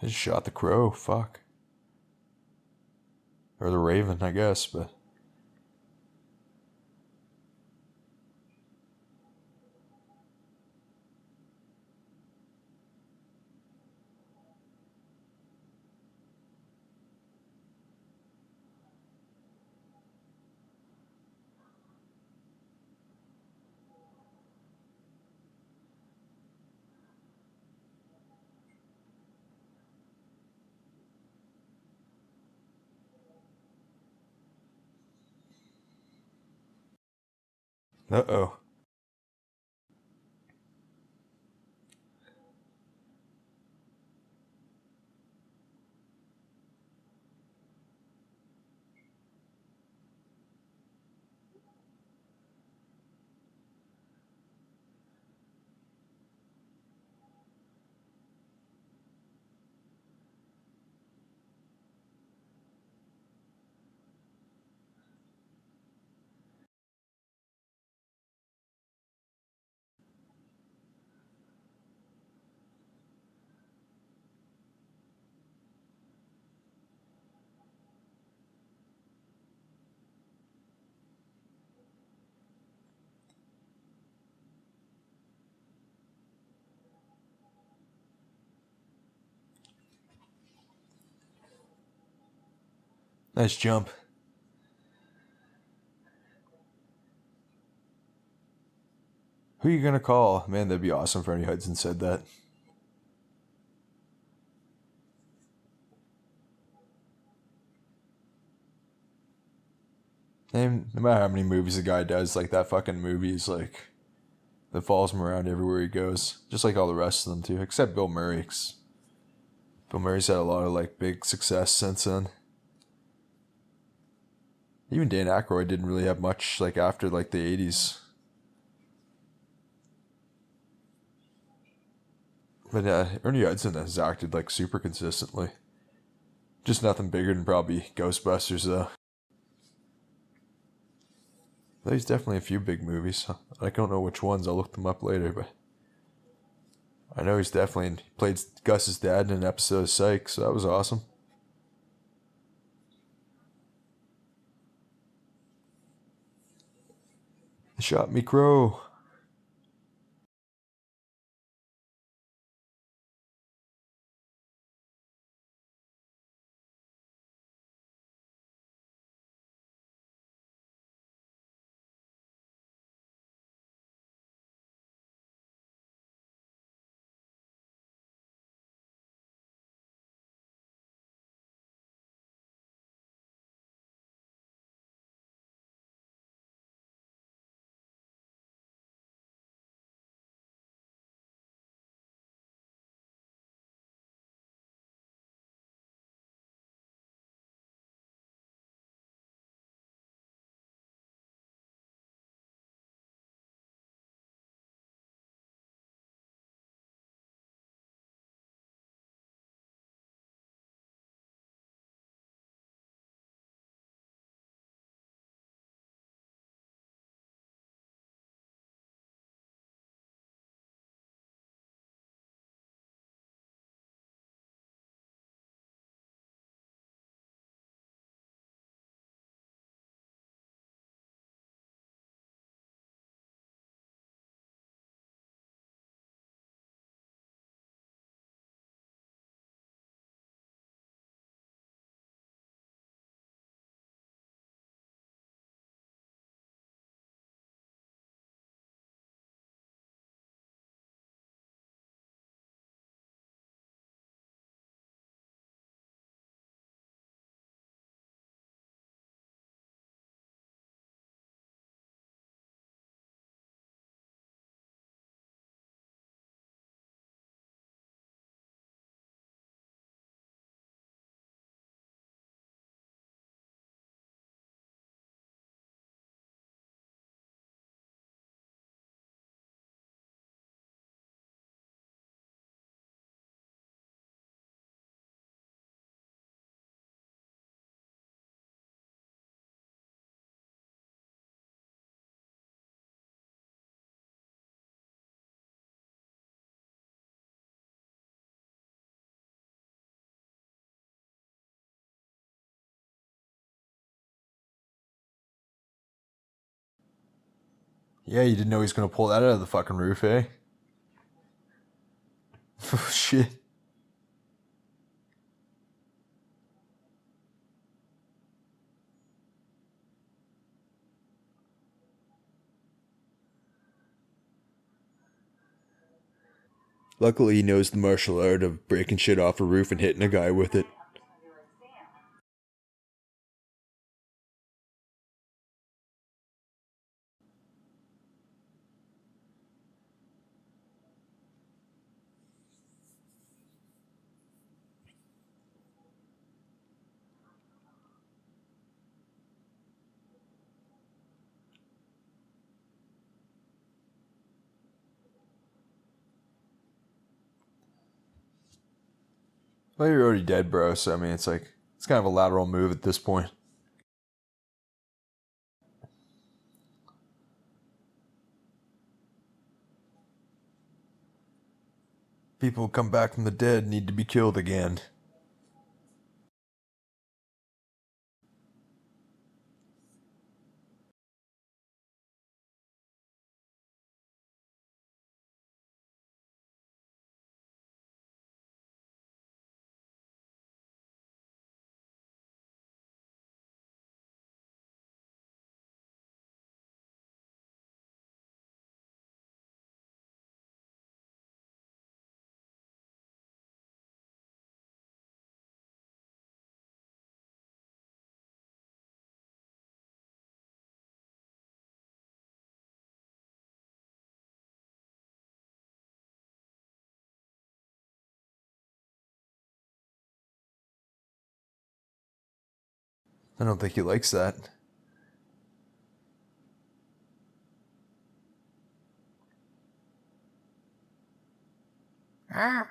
They just shot the crow, fuck. Or the raven, I guess, but... Uh-oh. Nice jump. Who are you gonna call? Man, that'd be awesome if Ernie Hudson said that. And no matter how many movies the guy does, like that fucking movie is like that follows him around everywhere he goes. Just like all the rest of them too, except Bill Murray. 'Cause Bill Murray's had a lot of like big success since then. Even Dan Aykroyd didn't really have much like after like the 80s. But Ernie Hudson has acted like super consistently. Just nothing bigger than probably Ghostbusters though. There's definitely a few big movies. I don't know which ones. I'll look them up later, but I know he's definitely played Gus's dad in an episode of Psych, so that was awesome. They shot me crow. Yeah, you didn't know he was gonna pull that out of the fucking roof, eh? Oh, shit. Luckily, he knows the martial art of breaking shit off a roof and hitting a guy with it. Well, you're already dead, bro, so I mean, it's like, it's kind of a lateral move at this point. People who come back from the dead need to be killed again. I don't think he likes that. Ah.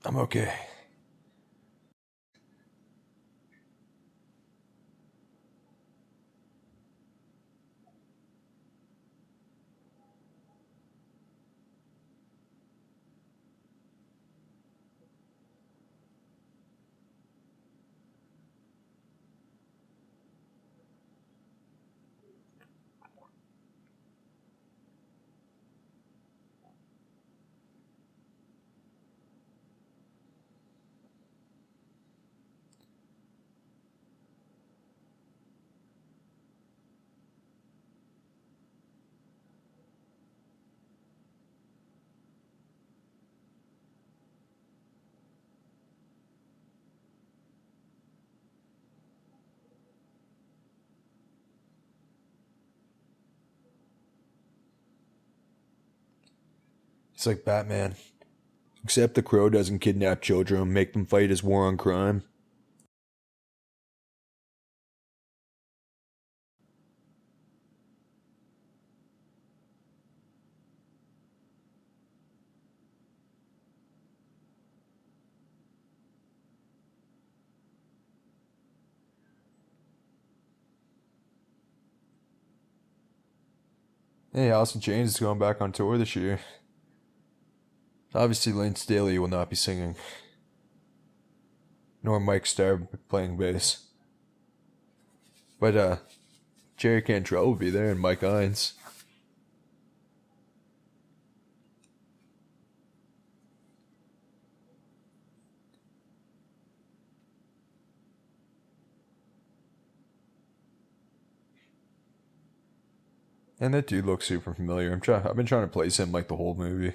I'm okay. He's like Batman. Except the Crow doesn't kidnap children and make them fight his war on crime. Hey, Alice in Chains is going back on tour this year. Obviously, Lane Staley will not be singing. Nor Mike Starr playing bass. But, Jerry Cantrell will be there and Mike Hines. And that dude looks super familiar. I've been trying to place him like the whole movie.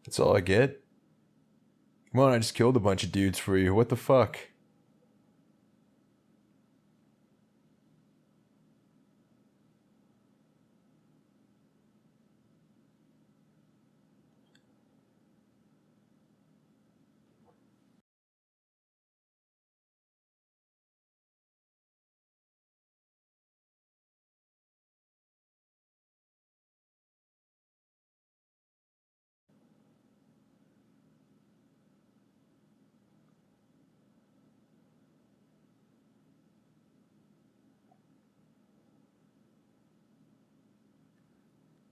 That's all I get? Come on, I just killed a bunch of dudes for you. What the fuck?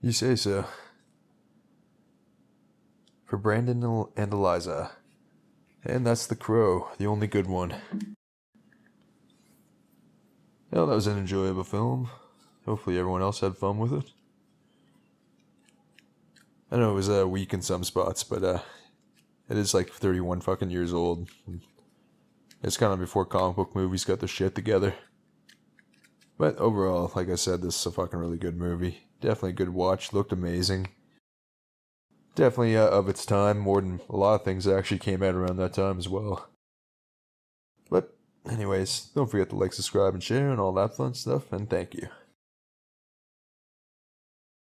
You say so. For Brandon and Eliza. And that's The Crow, the only good one. Well, that was an enjoyable film. Hopefully everyone else had fun with it. I know it was weak in some spots, but it is like 31 fucking years old. It's kind of before comic book movies got their shit together. But overall, like I said, this is a fucking really good movie. Definitely a good watch. Looked amazing. Definitely of its time, more than a lot of things that actually came out around that time as well. But anyways, don't forget to like, subscribe, and share, and all that fun stuff, and thank you.